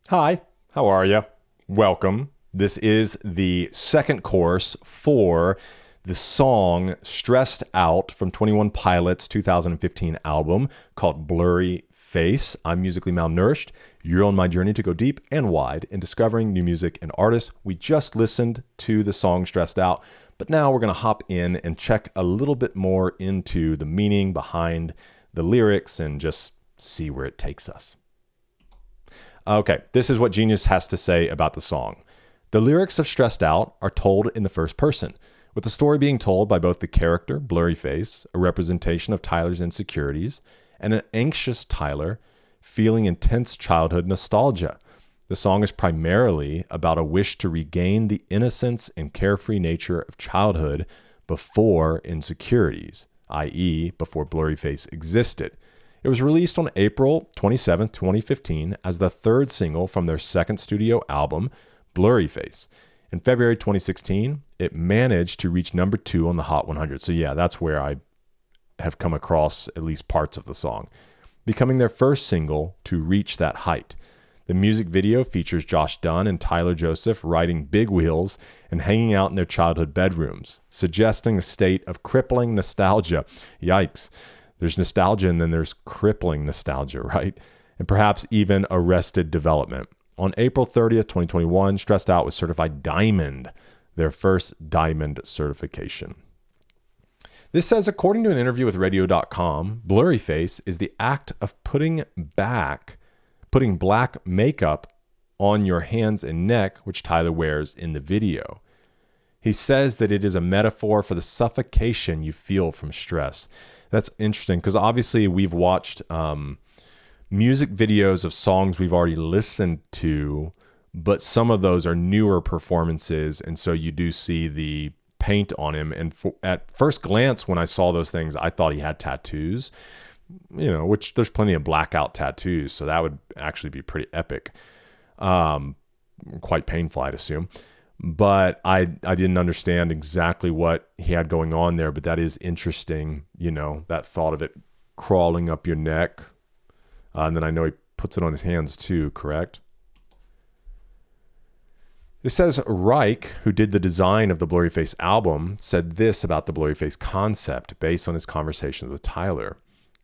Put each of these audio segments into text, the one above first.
Hi, how are you? Welcome. This is the second course for the song Stressed Out from 21 Pilots' 2015 album called Blurryface. I'm musically malnourished. You're on my journey to go deep and wide in discovering new music and artists. We just listened to the song Stressed Out, but now we're going to hop in and check a little bit more into the meaning behind the lyrics and just see where it takes us. Okay, this is what Genius has to say about the song. The lyrics of Stressed Out are told in the first person, with the story being told by both the character, Blurryface, a representation of Tyler's insecurities, and an anxious Tyler feeling intense childhood nostalgia. The song is primarily about a wish to regain the innocence and carefree nature of childhood before insecurities, i.e., before Blurryface existed. It was released on April 27, 2015 as the third single from their second studio album, Blurryface. In February 2016, it managed to reach number 2 on the Hot 100. So yeah, that's where I have come across at least parts of the song, becoming their first single to reach that height. The music video features Josh Dunn and Tyler Joseph riding big wheels and hanging out in their childhood bedrooms, suggesting a state of crippling nostalgia. Yikes. There's nostalgia and then there's crippling nostalgia, right? And perhaps even arrested development. On April 30th, 2021, Stressed Out was certified Diamond, their first Diamond certification. This says, according to an interview with Radio.com, Blurryface is the act of putting black makeup on your hands and neck, which Tyler wears in the video. He says that it is a metaphor for the suffocation you feel from stress. That's interesting because obviously we've watched music videos of songs we've already listened to, but some of those are newer performances, and so you do see the paint on him. And at first glance, when I saw those things, I thought he had tattoos, which there's plenty of blackout tattoos, so that would actually be pretty epic. Quite painful, I'd assume. But I didn't understand exactly what he had going on there, but that is interesting, that thought of it crawling up your neck. And then I know he puts it on his hands too, correct? It says Reich, who did the design of the Blurryface album, said this about the Blurryface concept based on his conversations with Tyler.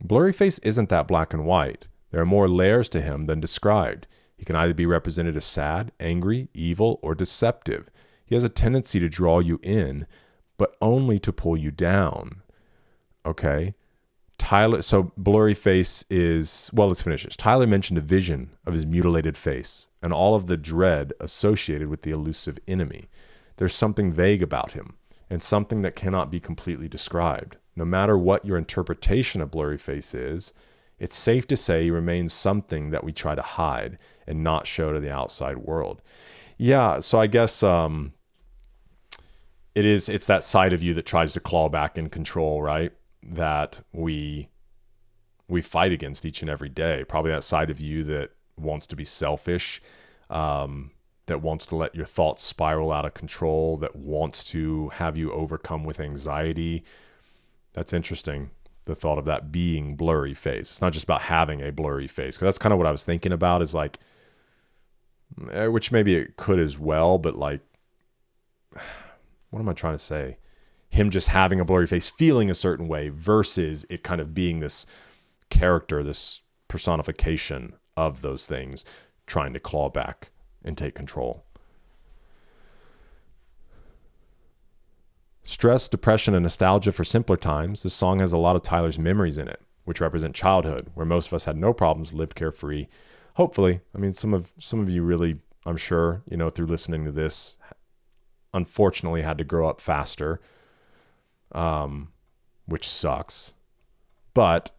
Blurryface isn't that black and white. There are more layers to him than described. He can either be represented as sad, angry, evil, or deceptive. He has a tendency to draw you in, but only to pull you down. Okay? So Blurryface is, well, let's finish this. Tyler mentioned a vision of his mutilated face and all of the dread associated with the elusive enemy. There's something vague about him and something that cannot be completely described. No matter what your interpretation of Blurryface is, it's safe to say he remains something that we try to hide and not show to the outside world. Yeah, so I guess it's that side of you that tries to claw back and control, right? That we fight against each and every day. Probably that side of you that wants to be selfish, that wants to let your thoughts spiral out of control, that wants to have you overcome with anxiety. That's interesting. The thought of that being blurry face. It's not just about having a blurry face, because that's kind of what I was thinking about, is like, which maybe it could as well, but like, what am I trying to say? Him just having a blurry face, feeling a certain way, versus it kind of being this character, this personification of those things, trying to claw back and take control. Stress, depression, and nostalgia for simpler times. This song has a lot of Tyler's memories in it, which represent childhood, where most of us had no problems, lived carefree. Hopefully, I mean, some of you really, I'm sure, through listening to this, unfortunately had to grow up faster, which sucks. But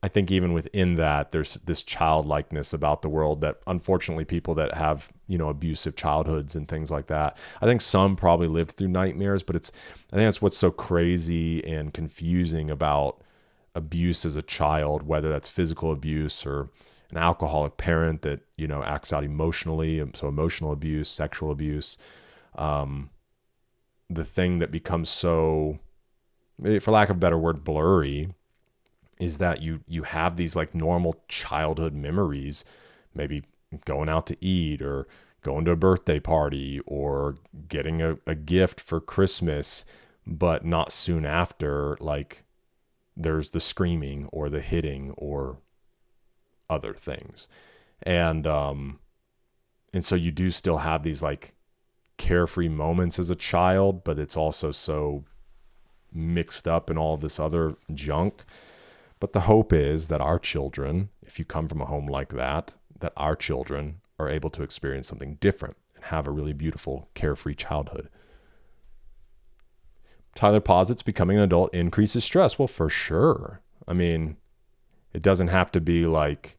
I think even within that, there's this childlikeness about the world that, unfortunately, people that have, abusive childhoods and things like that, I think some probably lived through nightmares, but I think that's what's so crazy and confusing about abuse as a child, whether that's physical abuse or an alcoholic parent that, acts out emotionally. So emotional abuse, sexual abuse, the thing that becomes so, for lack of a better word, blurry, is that you have these like normal childhood memories, maybe going out to eat or going to a birthday party or getting a gift for Christmas, but not soon after, like there's the screaming or the hitting or other things. And so you do still have these like carefree moments as a child, but it's also so mixed up in all this other junk. But the hope is that our children, if you come from a home like that our children are able to experience something different and have a really beautiful, carefree childhood. Tyler posits becoming an adult increases stress. Well, for sure. I mean, it doesn't have to be like,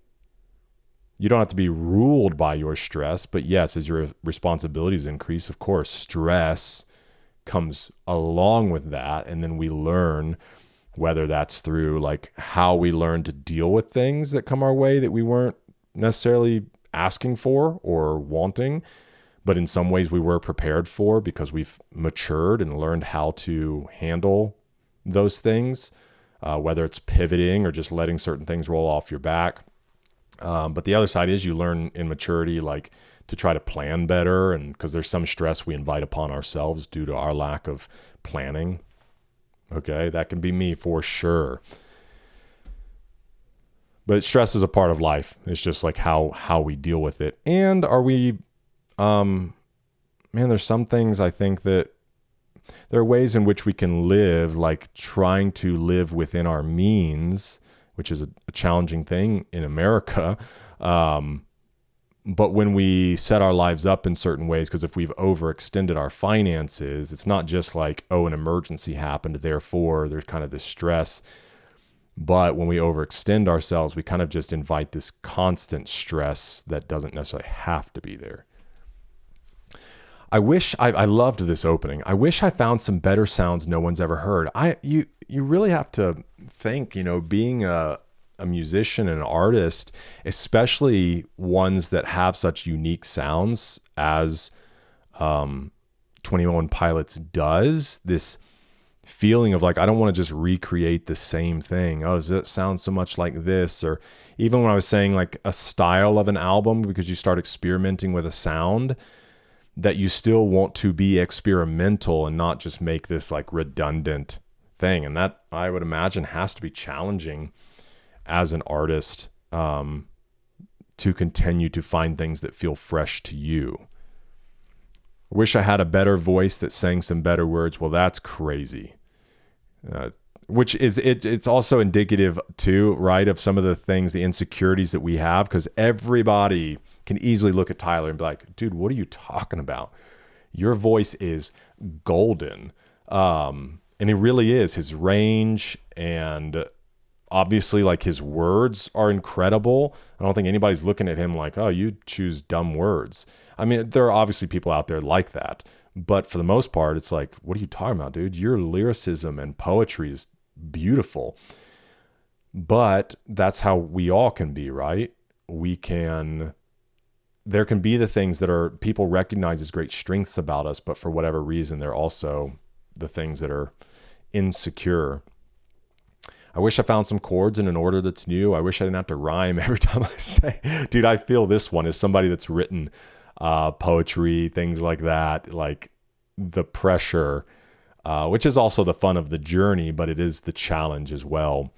you don't have to be ruled by your stress, but yes, as your responsibilities increase, of course, stress comes along with that. And then we learn, whether that's through like how we learn to deal with things that come our way that we weren't necessarily asking for or wanting, but in some ways we were prepared for because we've matured and learned how to handle those things, whether it's pivoting or just letting certain things roll off your back. But the other side is you learn in maturity, like to try to plan better. And because there's some stress we invite upon ourselves due to our lack of planning. Okay. That can be me for sure. But stress is a part of life. It's just like how we deal with it. And are we, there's some things I think that there are ways in which we can live, like trying to live within our means, which is a challenging thing in America. But when we set our lives up in certain ways, because if we've overextended our finances, it's not just like, oh, an emergency happened, therefore there's kind of this stress. But when we overextend ourselves, we kind of just invite this constant stress that doesn't necessarily have to be there. I loved this opening. I wish I found some better sounds no one's ever heard. You really have to think, being a musician and an artist, especially ones that have such unique sounds as 21 Pilots does, this feeling of like, I don't want to just recreate the same thing. Oh, does it sound so much like this? Or even when I was saying like a style of an album, because you start experimenting with a sound, that you still want to be experimental and not just make this like redundant thing. And that, I would imagine, has to be challenging as an artist, to continue to find things that feel fresh to you. I wish I had a better voice that sang some better words. Well, that's crazy. Which is, it's also indicative too, right, of some of the things, the insecurities that we have, because everybody can easily look at Tyler and be like, dude, what are you talking about? Your voice is golden. And it really is. His range and obviously like his words are incredible. I don't think anybody's looking at him like, oh, you choose dumb words. I mean, there are obviously people out there like that, but for the most part, it's like, what are you talking about, dude? Your lyricism and poetry is beautiful. But that's how we all can be, right? There can be the things that are people recognize as great strengths about us, but for whatever reason, they're also the things that are insecure. I wish I found some chords in an order that's new. I wish I didn't have to rhyme every time I say, dude, I feel this one as somebody that's written poetry, things like that, like the pressure, which is also the fun of the journey, but it is the challenge as well.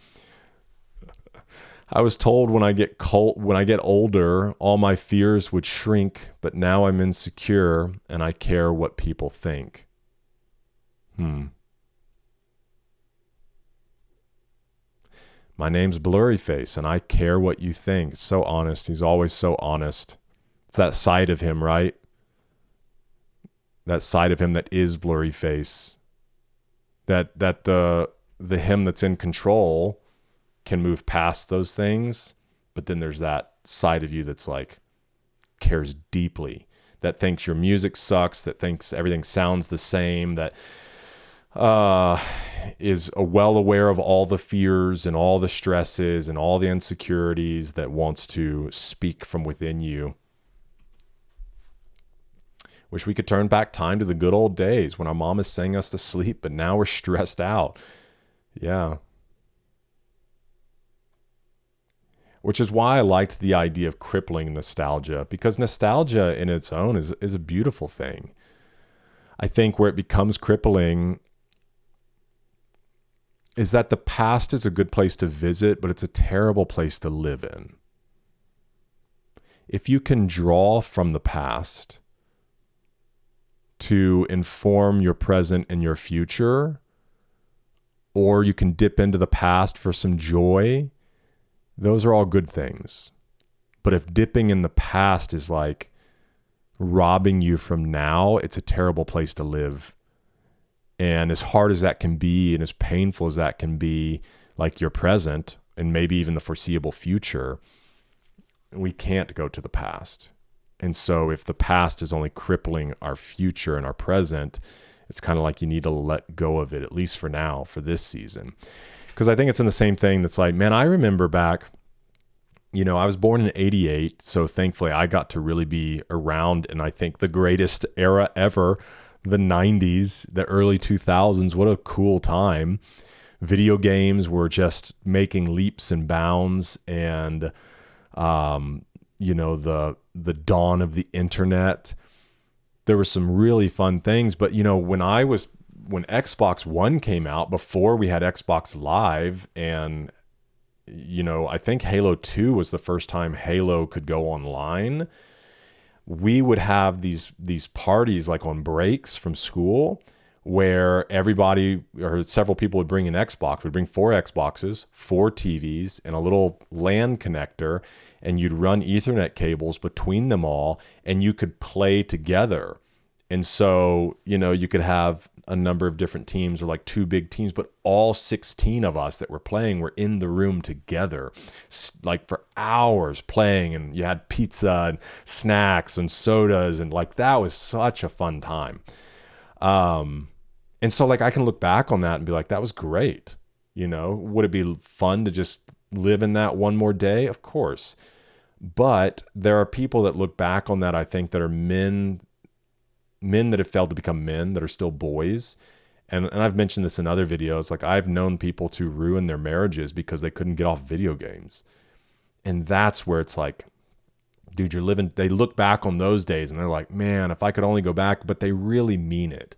I was told when I get older, all my fears would shrink, but now I'm insecure and I care what people think. My name's Blurryface, and I care what you think. So honest. He's always so honest. It's that side of him, right? That side of him that is Blurryface. That the him that's in control can move past those things, but then there's that side of you that's like cares deeply, that thinks your music sucks, that thinks everything sounds the same, that is well aware of all the fears and all the stresses and all the insecurities, that wants to speak from within you. Wish we could turn back time to the good old days when our mama sang us to sleep, but now we're stressed out. Yeah. which is why I liked the idea of crippling nostalgia, because nostalgia in its own is a beautiful thing. I think where it becomes crippling is that the past is a good place to visit, but it's a terrible place to live in. If you can draw from the past to inform your present and your future, or you can dip into the past for some joy, those are all good things. But if dipping in the past is like robbing you from now, it's a terrible place to live. And as hard as that can be, and as painful as that can be, like your present and maybe even the foreseeable future, we can't go to the past. And so if the past is only crippling our future and our present, it's kind of like you need to let go of it, at least for now, for this season. Because I think it's in the same thing that's like, man, I remember back, I was born in 88. So thankfully I got to really be around, and I think the greatest era ever, the 90s, the early 2000s. What a cool time. Video games were just making leaps and bounds, and the dawn of the internet. There were some really fun things, but when Xbox One came out, before we had Xbox Live, and I think Halo 2 was the first time Halo could go online. We would have these parties like on breaks from school, where everybody or several people would bring an Xbox. We'd bring 4 Xboxes, 4 TVs, and a little LAN connector, and you'd run Ethernet cables between them all, and you could play together. And so, you could have a number of different teams, or like 2 big teams, but all 16 of us that were playing were in the room together, like for hours playing, and you had pizza and snacks and sodas, and like that was such a fun time. And so like I can look back on that and be like, that was great. Would it be fun to just live in that one more day? Of course. But there are people that look back on that, I think, that are men that have failed to become men, that are still boys. And I've mentioned this in other videos. Like, I've known people to ruin their marriages because they couldn't get off video games. And that's where it's like, dude, they look back on those days and they're like, man, if I could only go back, but they really mean it.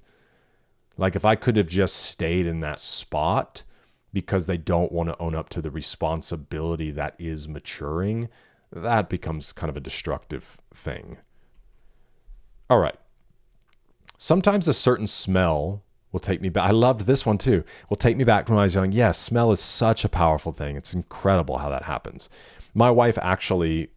Like, if I could have just stayed in that spot, because they don't want to own up to the responsibility that is maturing, that becomes kind of a destructive thing. All right. Sometimes a certain smell will take me back. I loved this one too. Will take me back when I was young. Yes, smell is such a powerful thing. It's incredible how that happens. My wife actually,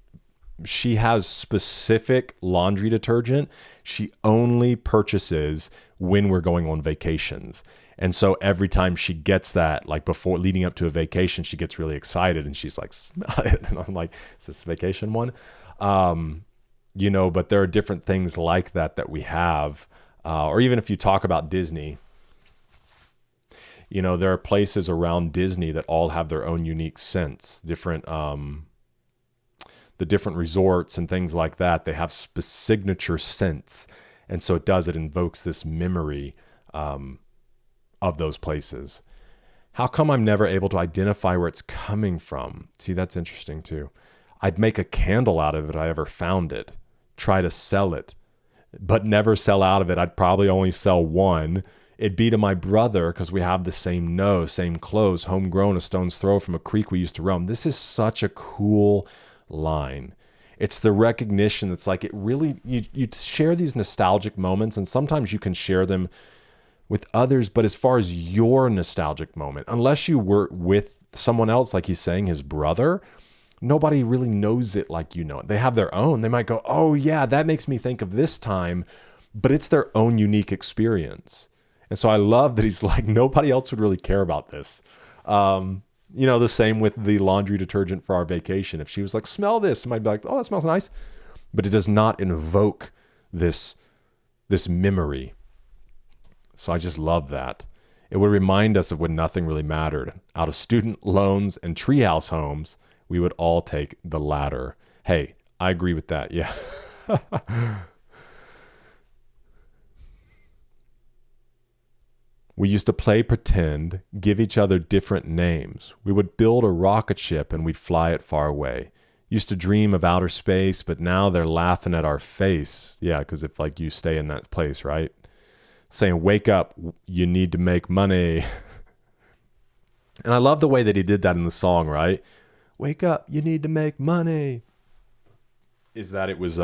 she has specific laundry detergent she only purchases when we're going on vacations. And so every time she gets that, like before leading up to a vacation, she gets really excited and she's like, smell it. And I'm like, is this vacation one? But there are different things like that we have. Or even if you talk about Disney, there are places around Disney that all have their own unique scents, the different resorts and things like that. They have signature scents. And so it invokes this memory of those places. How come I'm never able to identify where it's coming from? See, that's interesting too. I'd make a candle out of it if I ever found it, try to sell it, but never sell out of it. I'd probably only sell one. It'd be to my brother because we have the same nose, same clothes, homegrown, a stone's throw from a creek we used to roam. This is such a cool line. It's the recognition that's like, it really, you share these nostalgic moments, and sometimes you can share them with others, but as far as your nostalgic moment, unless you were with someone else, like he's saying, his brother, nobody really knows it like you know it. They have their own. They might go, oh yeah, that makes me think of this time, but it's their own unique experience. And so I love that he's like, nobody else would really care about this. The same with the laundry detergent for our vacation. If she was like, smell this, somebody'd be like, oh, that smells nice. But it does not invoke this memory. So I just love that. It would remind us of when nothing really mattered. Out of student loans and treehouse homes, we would all take the latter. Hey, I agree with that. Yeah. We used to play pretend, give each other different names. We would build a rocket ship and we'd fly it far away. Used to dream of outer space, but now they're laughing at our face. Yeah, because if like you stay in that place, right? Saying, wake up, you need to make money. And I love the way that he did that in the song, right? Wake up, you need to make money. Is that it was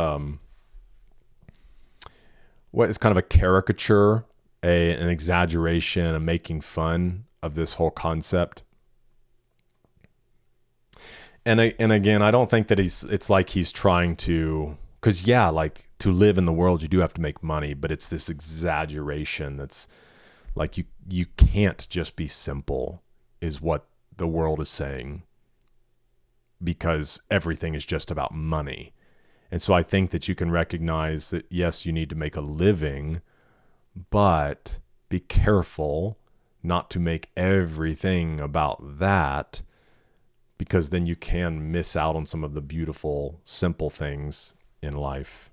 what is kind of a caricature, an exaggeration, a making fun of this whole concept. And again, I don't think that it's like he's trying to, because yeah, like to live in the world, you do have to make money, but it's this exaggeration that's like you can't just be simple, is what the world is saying, because everything is just about money. And so I think that you can recognize that, yes, you need to make a living, but be careful not to make everything about that, because then you can miss out on some of the beautiful, simple things in life.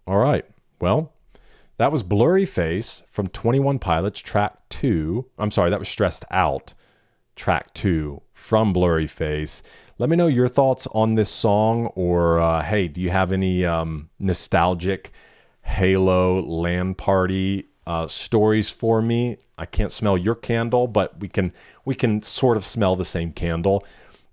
All right. Well, that was Blurryface from 21 Pilots, track 2. I'm sorry, that was Stressed Out, track 2 from Blurryface. Let me know your thoughts on this song, or hey, do you have any nostalgic Halo LAN party stories for me? I can't smell your candle, but we can sort of smell the same candle.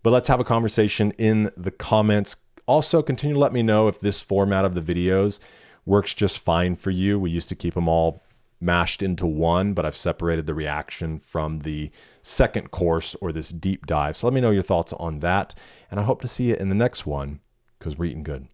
But let's have a conversation in the comments. Also, continue to let me know if this format of the videos works just fine for you. We used to keep them all mashed into one, but I've separated the reaction from the second course, or this deep dive. So let me know your thoughts on that, and I hope to see you in the next one, because we're eating good.